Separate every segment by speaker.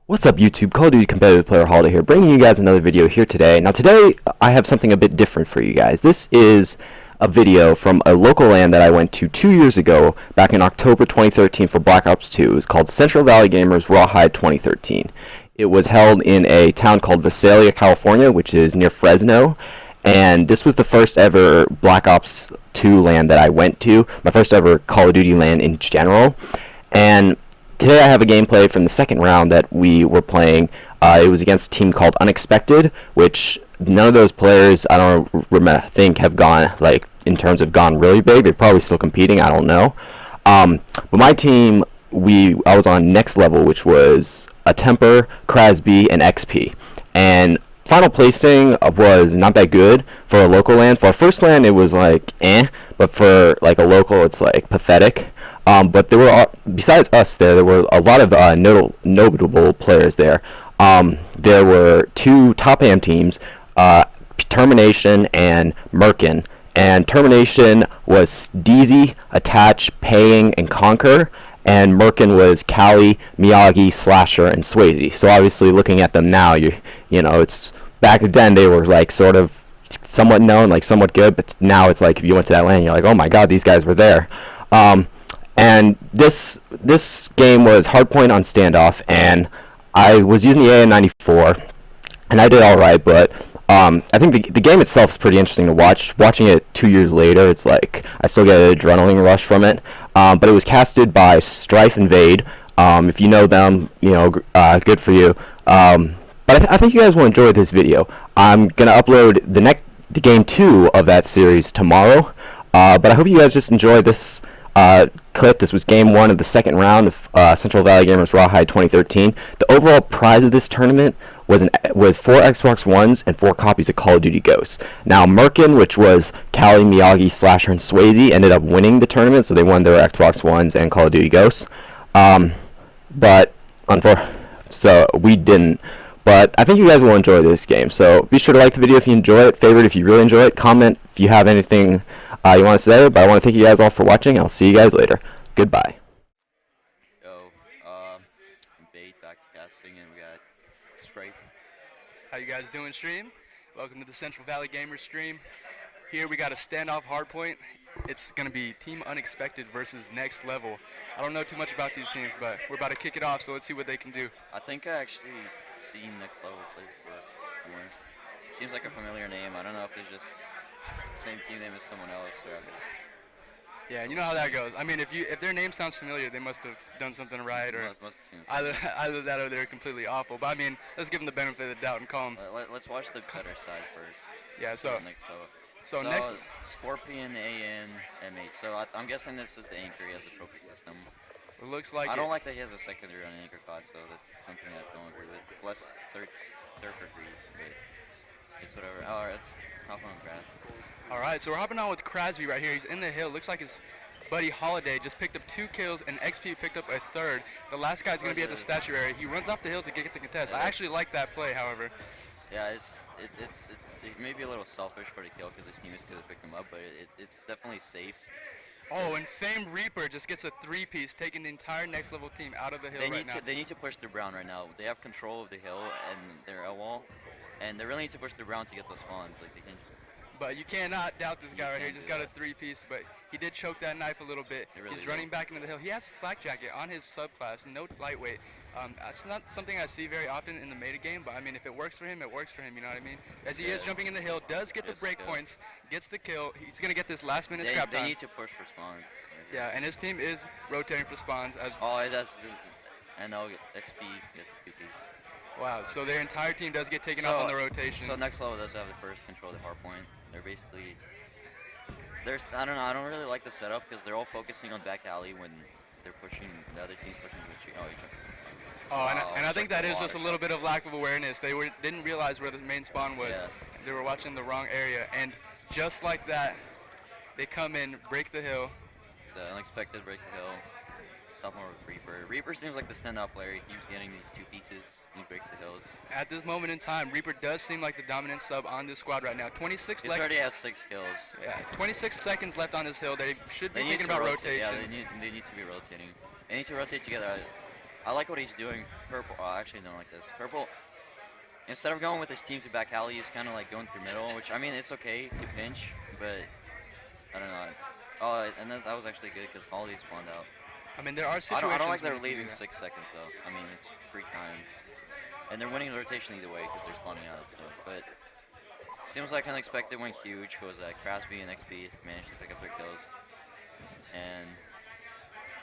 Speaker 1: What's up YouTube, Call of Duty competitive player Holliday here, bringing you guys another video here today. Now today, I have something a bit different for you guys. This is a video from a local LAN that I went to 2 years ago, back in October 2013 for Black Ops 2. It was called Central Valley Gamers Rawhide 2013. It was held in a town called Visalia, California, which is near Fresno. And this was the first ever Black Ops 2 LAN that I went to, my first ever Call of Duty LAN in general. And today I have a gameplay from the second round that we were playing. It was against a team called Unexpected, which none of those players I don't think have gone, like, in terms of gone really big. They're probably still competing, I don't know. But my team, I was on next level, which was a Temper, Crasby, and XP. And final placing was not that good for a local LAN. For our first LAN, it was like, but for like a local, it's like pathetic. But there were, besides us there were a lot of notable players there. There were two top AM teams, Termination and Merkin. And Termination was DZ, Attach, Paying, and Conquer. And Merkin was Cali, Miyagi, Slasher, and Swayze. So obviously looking at them now, you know, it's back then they were like sort of somewhat known, like somewhat good, but now it's like if you went to that LAN, you're like, oh my god, these guys were there. And this game was Hardpoint on Standoff, and I was using the AN-94, and I did alright, but I think the game itself is pretty interesting to watch. Watching it 2 years later, it's like I still get an adrenaline rush from it. But it was casted by Strife and Vade. If you know them, you know, good for you. But I think you guys will enjoy this video. I'm gonna upload the game 2 of that series tomorrow. But I hope you guys just enjoy this clip. This was game 1 of the second round of Central Valley Gamers Rawhide 2013. The overall prize of this tournament was 4 Xbox Ones and 4 copies of Call of Duty Ghosts. Now Merkin, which was Cali, Miyagi, Slasher, and Swayze, ended up winning the tournament, so they won their Xbox Ones and Call of Duty Ghosts. So we didn't. But I think you guys will enjoy this game. So be sure to like the video if you enjoy it, favorite if you really enjoy it, comment if you have anything you want to say. But I want to thank you guys all for watching. I'll see you guys later. Goodbye.
Speaker 2: Bait back to casting, and we got Strife.
Speaker 3: How you guys doing, stream? Welcome to the Central Valley Gamers stream. Here we got a standoff hardpoint. It's going to be Team Unexpected versus Next Level. I don't know too much about these teams, but we're about to kick it off, so let's see what they can do.
Speaker 2: I think I actually seen Next Level play before. It seems like a familiar name. I don't know if it's just the same team name as someone else. Or
Speaker 3: yeah, you know how that goes. I mean, if their name sounds familiar, they must have done something right, or either that or they're completely awful. But I mean, let's give them the benefit of the doubt and call them.
Speaker 2: Let's watch the better side first.
Speaker 3: Yeah, so
Speaker 2: next Scorpion, AN, M8. So I'm guessing this is the anchor. He has a trophy system.
Speaker 3: It looks like
Speaker 2: I don't like that he has a secondary on anchor class, so that's something I don't agree with. Less third degree, but it's whatever. All right, let's hop on Crab.
Speaker 3: All right, so we're hopping on with Crasby right here. He's in the hill. Looks like his buddy Holliday just picked up 2 kills, and XP picked up a 3rd. The last guy's going to be at the statue area. He runs off the hill to get the contest. I actually like that play, however.
Speaker 2: Yeah, it may be a little selfish for the kill because his teammates could have picked him up, but it's definitely safe.
Speaker 3: Oh, and Famed Reaper just gets a 3-piece, taking the entire Next Level team out of the hill now.
Speaker 2: They need to push through Brown right now. They have control of the hill and their L wall, and they really need to push through Brown to get those spawns. Like they can't just.
Speaker 3: But you cannot doubt this guy right here. Just got a 3-piece, but he did choke that knife a little bit. He's running back into the hill. He has a flak jacket on his subclass, no lightweight. That's not something I see very often in the meta game, but I mean, if it works for him, it works for him, you know what I mean? As he is jumping in the hill, does get the break points, gets the kill. He's going to get this last minute scrap time.
Speaker 2: They need to push for spawns.
Speaker 3: Yeah, and his team is rotating for spawns.
Speaker 2: And now XP gets 2-piece.
Speaker 3: Wow, so their entire team does get taken off on the rotation.
Speaker 2: So Next Level does have the first control of the hardpoint. They're basically, I don't know, I don't really like the setup because they're all focusing on back alley when they're pushing, the other team's pushing the tree.
Speaker 3: And I think that is just a little bit of lack of awareness. They didn't realize where the main spawn was. Yeah. They were watching the wrong area, and just like that, they come in, break the hill.
Speaker 2: The Unexpected breaks the hill. Sophomore with Reaper. Reaper seems like the standout player. He keeps getting these 2 pieces. He breaks the hills.
Speaker 3: At this moment in time, Reaper does seem like the dominant sub on this squad right now. 26.
Speaker 2: He already has 6 kills.
Speaker 3: Yeah, 26 seconds left on this hill. They should be thinking about rotation.
Speaker 2: Yeah, they need to be rotating. They need to rotate together. I like what he's doing. Purple, I actually don't like this. Purple, instead of going with his team to back alley, he's kind of like going through middle, which, I mean, it's okay to pinch, but I don't know. Oh, and that was actually good because Holliday spawned out.
Speaker 3: I mean, there are situations.
Speaker 2: I don't like
Speaker 3: where
Speaker 2: they're
Speaker 3: you can do
Speaker 2: leaving
Speaker 3: that.
Speaker 2: 6 seconds, though. I mean, it's free time. And they're winning the rotation either way because they're spawning out and stuff. But seems like unexpected went huge because Crasby and XP managed to pick up their kills. And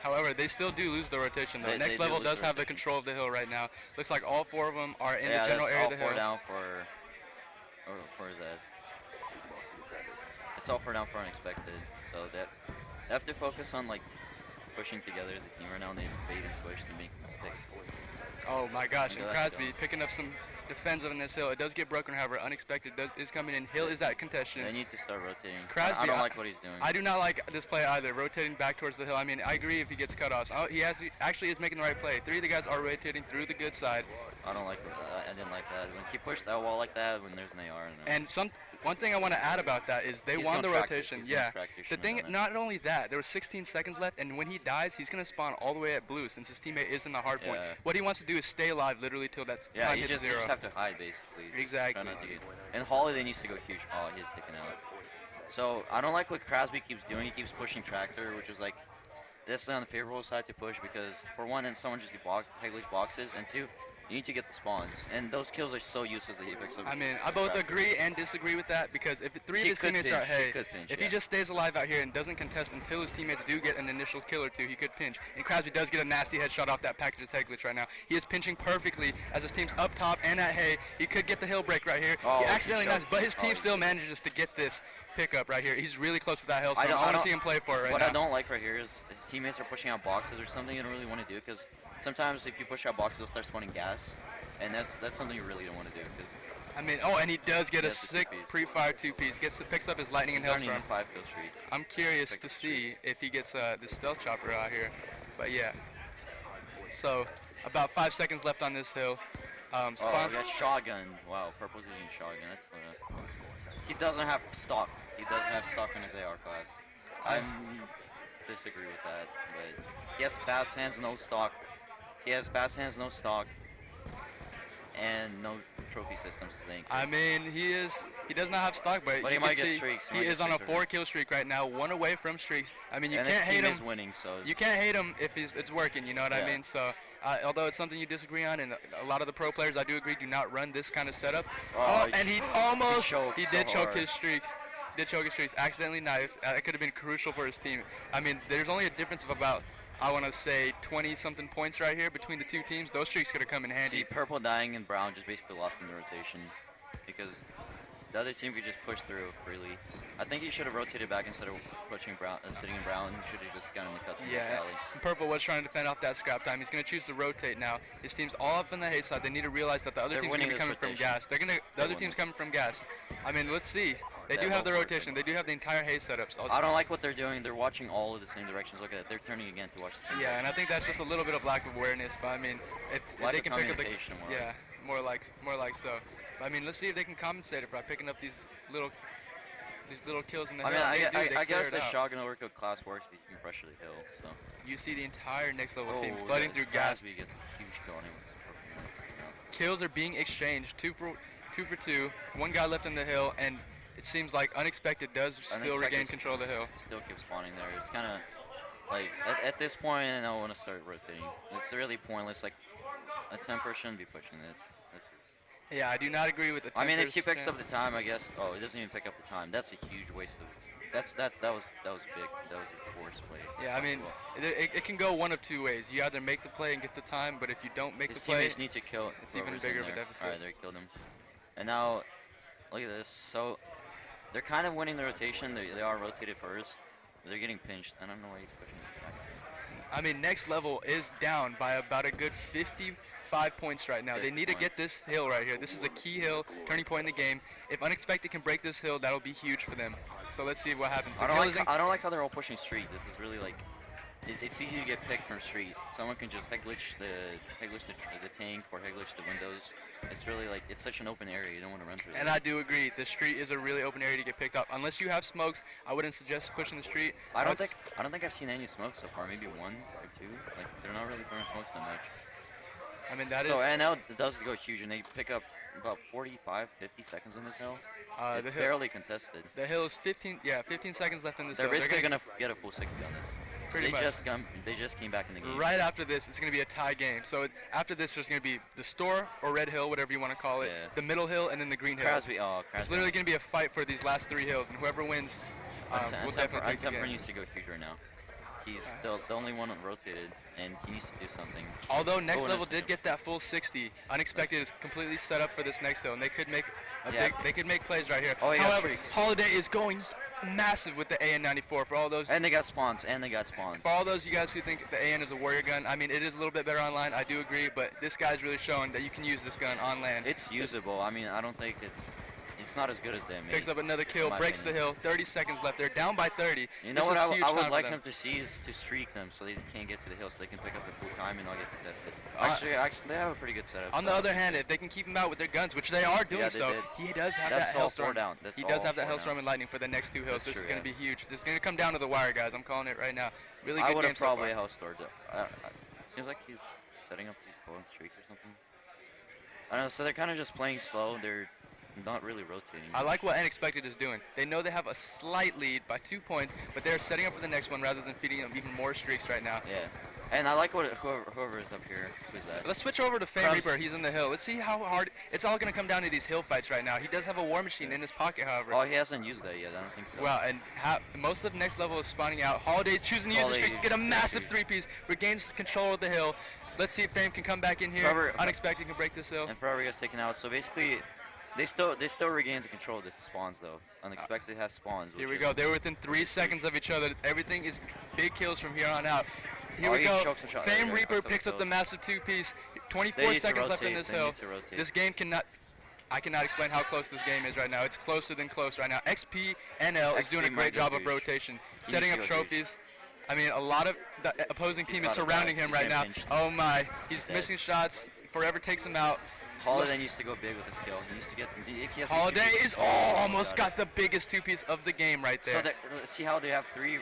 Speaker 3: However, they still do lose the rotation, though.
Speaker 2: They
Speaker 3: Next
Speaker 2: do
Speaker 3: level
Speaker 2: lose
Speaker 3: does
Speaker 2: the
Speaker 3: have the
Speaker 2: rotation.
Speaker 3: control of the hill right now. Looks like all 4 of them are in
Speaker 2: yeah,
Speaker 3: the general
Speaker 2: that's
Speaker 3: area
Speaker 2: all
Speaker 3: of the
Speaker 2: 4
Speaker 3: hill.
Speaker 2: down for. Or is that? It's all 4 down for unexpected. So that they have to focus on like pushing together as a team right now. And they bait and switch to make picks.
Speaker 3: Oh my gosh, and
Speaker 2: Yeah, that's
Speaker 3: Crosby picking up some defensive in this hill. It does get broken, however, unexpected is coming in. Hill is at contention.
Speaker 2: They need to start rotating.
Speaker 3: Crosby,
Speaker 2: I don't like what he's doing.
Speaker 3: I do not like this play either, rotating back towards the hill. I mean, I agree if he gets cut off. Oh, he actually is making the right play. 3 of the guys are rotating through the good side.
Speaker 2: I don't like I didn't like that. When he pushed that wall like that, when there's an AR in there.
Speaker 3: And one thing I want to add about that is they
Speaker 2: He's
Speaker 3: won
Speaker 2: gonna
Speaker 3: the
Speaker 2: track it.
Speaker 3: rotation.
Speaker 2: He's gonna
Speaker 3: Yeah.
Speaker 2: track your
Speaker 3: The
Speaker 2: shimmer
Speaker 3: thing,
Speaker 2: on it.
Speaker 3: not only that, there was 16 seconds left, and when he dies, he's gonna spawn all the way at blue since his teammate is in the hard point.
Speaker 2: Yeah.
Speaker 3: What he wants to do is stay alive literally till that
Speaker 2: Yeah,
Speaker 3: time
Speaker 2: you
Speaker 3: hits
Speaker 2: just
Speaker 3: 0.
Speaker 2: have to hide basically.
Speaker 3: Exactly.
Speaker 2: Try not to get, and Holliday needs to go huge. Oh, he's taken out. So I don't like what Crosby keeps doing. He keeps pushing Tractor, which is like that's on the favorable side to push because for one, then someone just Hegley's boxes, and 2, you need to get the spawns. And those kills are so useless that he picks up.
Speaker 3: I mean, I both agree and disagree with that because if 3 of
Speaker 2: He
Speaker 3: his
Speaker 2: could
Speaker 3: teammates
Speaker 2: pinch,
Speaker 3: are,
Speaker 2: he
Speaker 3: hey,
Speaker 2: could pinch,
Speaker 3: if
Speaker 2: yeah.
Speaker 3: he just stays alive out here and doesn't contest until his teammates do get an initial kill or 2, he could pinch. And Crosby does get a nasty headshot off that package's head glitch right now. He is pinching perfectly as his team's up top and at hay. He could get the hill break right here.
Speaker 2: Oh,
Speaker 3: he
Speaker 2: he
Speaker 3: accidentally
Speaker 2: choked.
Speaker 3: does, but his
Speaker 2: Oh,
Speaker 3: team
Speaker 2: he
Speaker 3: still
Speaker 2: did.
Speaker 3: manages to get this pickup right here. He's really close to that hill, so I
Speaker 2: don't-
Speaker 3: want to see him play for it right
Speaker 2: what
Speaker 3: now.
Speaker 2: I don't like right here is his teammates are pushing out boxes or something you don't really want to do because sometimes if you push out boxes, they'll start spawning gas, and that's something you really don't want to do because
Speaker 3: I mean, oh, and he does get a
Speaker 2: Yes, the
Speaker 3: sick
Speaker 2: 2-piece.
Speaker 3: pre-fire 2-piece. Picks up his lightning and
Speaker 2: he's already in
Speaker 3: hailstorm.
Speaker 2: the 5-kill streak.
Speaker 3: I'm curious
Speaker 2: Pick
Speaker 3: to
Speaker 2: the
Speaker 3: see if he gets this stealth chopper out here, but yeah. So about 5 seconds left on this hill.
Speaker 2: Oh,
Speaker 3: Spawn.
Speaker 2: he got shotgun. Wow, Purple's using shotgun. That's he doesn't have stock. He doesn't have stock in his AR class. I disagree with that, but he has fast hands, no stock. He has fast hands, no stock, and no trophy systems, I think.
Speaker 3: I mean, he does not have stock, but
Speaker 2: But
Speaker 3: you
Speaker 2: he might
Speaker 3: can
Speaker 2: get
Speaker 3: see
Speaker 2: streaks. He
Speaker 3: he
Speaker 2: might get
Speaker 3: is on a
Speaker 2: streaks right now.
Speaker 3: 4-kill streak right now, 1 away from streaks. I mean, you
Speaker 2: and
Speaker 3: can't
Speaker 2: his
Speaker 3: hate
Speaker 2: team
Speaker 3: him.
Speaker 2: is winning, so
Speaker 3: You can't hate him if it's working, you know what I
Speaker 2: Yeah.
Speaker 3: mean? So, although it's something you disagree on, and a lot of the pro players I do agree do not run this kind of setup.
Speaker 2: Oh,
Speaker 3: And he almost,
Speaker 2: choked
Speaker 3: he
Speaker 2: so
Speaker 3: did choke
Speaker 2: hard.
Speaker 3: his streaks. Did choke his streaks, accidentally knifed. It could have been crucial for his team. I mean, there's only a difference of about, I want to say, 20-something points right here between the 2 teams. Those streaks could have come in handy.
Speaker 2: See, Purple dying and Brown just basically lost in the rotation because the other team could just push through freely. I think he should have rotated back instead of pushing Brown, sitting in Brown. He should have just gotten the cuts in the
Speaker 3: Yeah,
Speaker 2: alley.
Speaker 3: and Purple was trying to defend off that scrap time. He's going to choose to rotate now. His team's all up on the hay side. They need to realize that the other
Speaker 2: They're
Speaker 3: team's going to
Speaker 2: winning
Speaker 3: be
Speaker 2: this
Speaker 3: coming from
Speaker 2: rotation.
Speaker 3: gas. The
Speaker 2: They're
Speaker 3: other team's
Speaker 2: winning.
Speaker 3: coming from gas. I mean, let's see. They
Speaker 2: Yeah,
Speaker 3: do have the
Speaker 2: go for it.
Speaker 3: rotation. They do have the entire hay setups.
Speaker 2: I don't like what they're doing. They're watching all of the same directions. Look at it. They're turning again to watch the same
Speaker 3: Yeah, and I think that's just a little bit of lack of awareness. But I mean, if
Speaker 2: Lack
Speaker 3: they
Speaker 2: of
Speaker 3: can pick up the
Speaker 2: communication, more like.
Speaker 3: yeah, more like so. But I mean, let's see if they can compensate it by picking up these little kills in the
Speaker 2: I mean,
Speaker 3: hill. They do. They
Speaker 2: I
Speaker 3: clear
Speaker 2: guess
Speaker 3: it
Speaker 2: the
Speaker 3: out.
Speaker 2: shotgun overkill class works. You can pressure the hill. So.
Speaker 3: You see the entire next level team
Speaker 2: Oh,
Speaker 3: flooding
Speaker 2: yeah,
Speaker 3: through gas.
Speaker 2: Crosby gets a huge kill on him.
Speaker 3: Kills are being exchanged, two for two. 1 guy left in the hill, and it seems like Unexpected does still regain control of the hill.
Speaker 2: Still keeps spawning there. It's kind of like at this point, I don't want to start rotating. It's really pointless. Like a temper shouldn't be pushing this. This is.
Speaker 3: Yeah, I do not agree with the.
Speaker 2: I mean, if he
Speaker 3: Tempers,
Speaker 2: picks
Speaker 3: yeah.
Speaker 2: up the time, I guess. Oh, he doesn't even pick up the time. That's a huge waste of. That was big. That was a worse play.
Speaker 3: Yeah, I mean, it can go one of 2 ways. You either make the play and get the time, but if you don't make
Speaker 2: His
Speaker 3: the play,
Speaker 2: teammates need to kill.
Speaker 3: it's even
Speaker 2: whoever's in
Speaker 3: bigger of a
Speaker 2: there.
Speaker 3: deficit.
Speaker 2: All right, they killed him. And now, look at this. So, they're kind of winning the rotation. They are rotated first. But they're getting pinched. I don't know why he's pushing it back.
Speaker 3: I mean, next level is down by about a good 55 points right now. They
Speaker 2: 50
Speaker 3: need to get
Speaker 2: points.
Speaker 3: this hill right here. This is a key hill, turning point in the game. If Unexpected can break this hill, that'll be huge for them. So let's see what happens. The
Speaker 2: I don't
Speaker 3: hill
Speaker 2: like.
Speaker 3: is in-
Speaker 2: I don't like how they're all pushing street. This is really like. It's easy to get picked from street. Someone can just head glitch the tank or head glitch the windows. It's really like it's such an open area. You don't want to run through.
Speaker 3: And I do agree, the street is a really open area to get picked up. Unless you have smokes, I wouldn't suggest pushing the street.
Speaker 2: I don't
Speaker 3: Let's-
Speaker 2: think I've seen any smoke so far. Maybe 1 or 2. Like they're not really throwing smokes that much.
Speaker 3: I mean, that
Speaker 2: so
Speaker 3: is.
Speaker 2: and now it does go huge, and they pick up about 45, 50 seconds in this hill.
Speaker 3: The
Speaker 2: It's
Speaker 3: hill,
Speaker 2: barely contested.
Speaker 3: the hill is 15 seconds left in this
Speaker 2: They're
Speaker 3: hill.
Speaker 2: basically gonna get a full 60 on this. So
Speaker 3: Pretty much.
Speaker 2: they just came back in the game.
Speaker 3: Right after this, it's going to be a tie game. So after this, there's going to be the store or red hill, whatever you want to call it,
Speaker 2: Yeah.
Speaker 3: the middle hill, and then the green hill.
Speaker 2: Crosby,
Speaker 3: It's literally going to be a fight for these last 3 hills, and whoever wins will definitely take the game.
Speaker 2: needs to go huge right now. He's the only one rotated, and he needs to do something.
Speaker 3: Although next
Speaker 2: Oh,
Speaker 3: level
Speaker 2: nice.
Speaker 3: did get that full 60, Unexpected is completely set up for this next hill, and they could make they could make plays right here.
Speaker 2: Oh, yeah,
Speaker 3: However,
Speaker 2: streaks.
Speaker 3: Holiday is going massive with the AN94 for all those.
Speaker 2: And they got spawns.
Speaker 3: For all those you guys who think the AN is a warrior gun, I mean, it is a little bit better online, I do agree, but this guy's really showing that you can use this gun on land.
Speaker 2: It's usable. I mean, I don't think it's not as good as them.
Speaker 3: Picks up another kill, breaks the hill, 30 seconds left. They're down by 30.
Speaker 2: You know
Speaker 3: This
Speaker 2: what
Speaker 3: is
Speaker 2: I
Speaker 3: huge
Speaker 2: would
Speaker 3: time for
Speaker 2: like
Speaker 3: them.
Speaker 2: him to see is to streak them so they can't get to the hill, so they can pick up the full time and not get contested. Actually, they have a pretty good setup.
Speaker 3: On the other hand, if they can keep him out with their guns, which they are doing
Speaker 2: they
Speaker 3: so,
Speaker 2: did.
Speaker 3: he does have
Speaker 2: That's
Speaker 3: that
Speaker 2: all 4
Speaker 3: Hellstorm.
Speaker 2: down.
Speaker 3: He does have that
Speaker 2: 4
Speaker 3: Hellstorm
Speaker 2: down.
Speaker 3: and Lightning for the next 2 hills.
Speaker 2: That's
Speaker 3: This is
Speaker 2: true,
Speaker 3: going to
Speaker 2: yeah.
Speaker 3: be huge. This is going to come down to the wire, guys. I'm calling it right now. Really
Speaker 2: I
Speaker 3: good
Speaker 2: would
Speaker 3: game
Speaker 2: have
Speaker 3: so far.
Speaker 2: probably Hellstormed it. Seems like he's setting up the golden streak or something. I don't know, so they're kind of just playing slow. They're not really rotating.
Speaker 3: I like what Unexpected is doing. They know they have a slight lead by 2 points, but they're setting up for the next one rather than feeding them even more streaks right now.
Speaker 2: Yeah. And I like what whoever is up here. Who's that?
Speaker 3: Let's switch over to Fame Reaper. He's in the hill. Let's see how hard. It's all going to come down to these hill fights right now. He does have a war machine in his pocket, however.
Speaker 2: Oh, he hasn't used that yet. I don't think so.
Speaker 3: Well, and most of next level is spawning out. Holiday choosing to use the streaks to get a massive 3-piece, regains control of the hill. Let's see if Fame can come back in here. Unexpected can break this hill.
Speaker 2: And Forever gets taken out. So basically, they still regain the control of the spawns though. Unexpected has spawns.
Speaker 3: Here we go. They were within 3 seconds of each other. Everything is big kills from here on out. Here we go. Fame Reaper picks up the massive 2-piece. 24 seconds left in this hill. This game I cannot explain how close this game is right now. It's closer than close right now. XPNL is doing a great job of rotation, setting up trophies. I mean, a lot of the opposing team is surrounding him right now. Oh my, he's missing shots. Forever takes him out.
Speaker 2: Holiday needs to go big with his skill. He needs to get. If he has
Speaker 3: Holiday is almost got the biggest 2-piece of the game right there.
Speaker 2: So see how they have 3.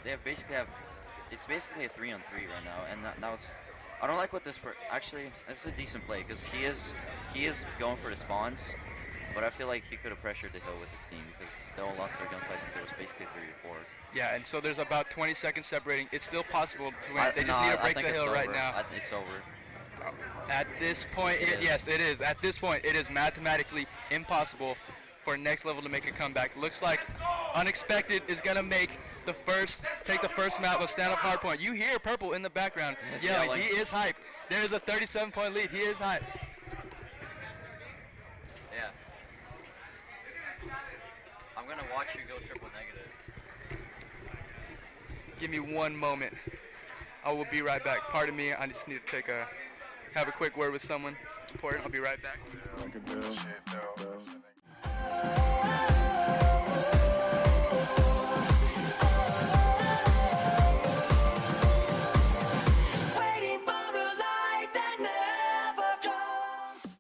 Speaker 2: They basically have. It's basically a 3-on-3 right now, and that was. I don't like what this. Actually, this is a decent play because he is going for the spawns, but I feel like he could have pressured the hill with his team because they all lost their gunfights until it was basically 3 or 4.
Speaker 3: Yeah, and so there's about 20 seconds separating. It's still possible to win. They just need to break the hill right now.
Speaker 2: It's over.
Speaker 3: At this point, yes, it is. At this point, it is mathematically impossible for next level to make a comeback. Looks like Unexpected is gonna take the first map of Standoff Hardpoint. You hear Purple in the background yelling. He is hyped. There is a 37-point lead. He is hyped.
Speaker 2: Yeah. I'm gonna watch you go triple negative.
Speaker 3: Give me 1 moment. I will be right back. Pardon me. I just need to have a quick word with someone. It's important. I'll be right back.
Speaker 4: Yeah, I can build shit though.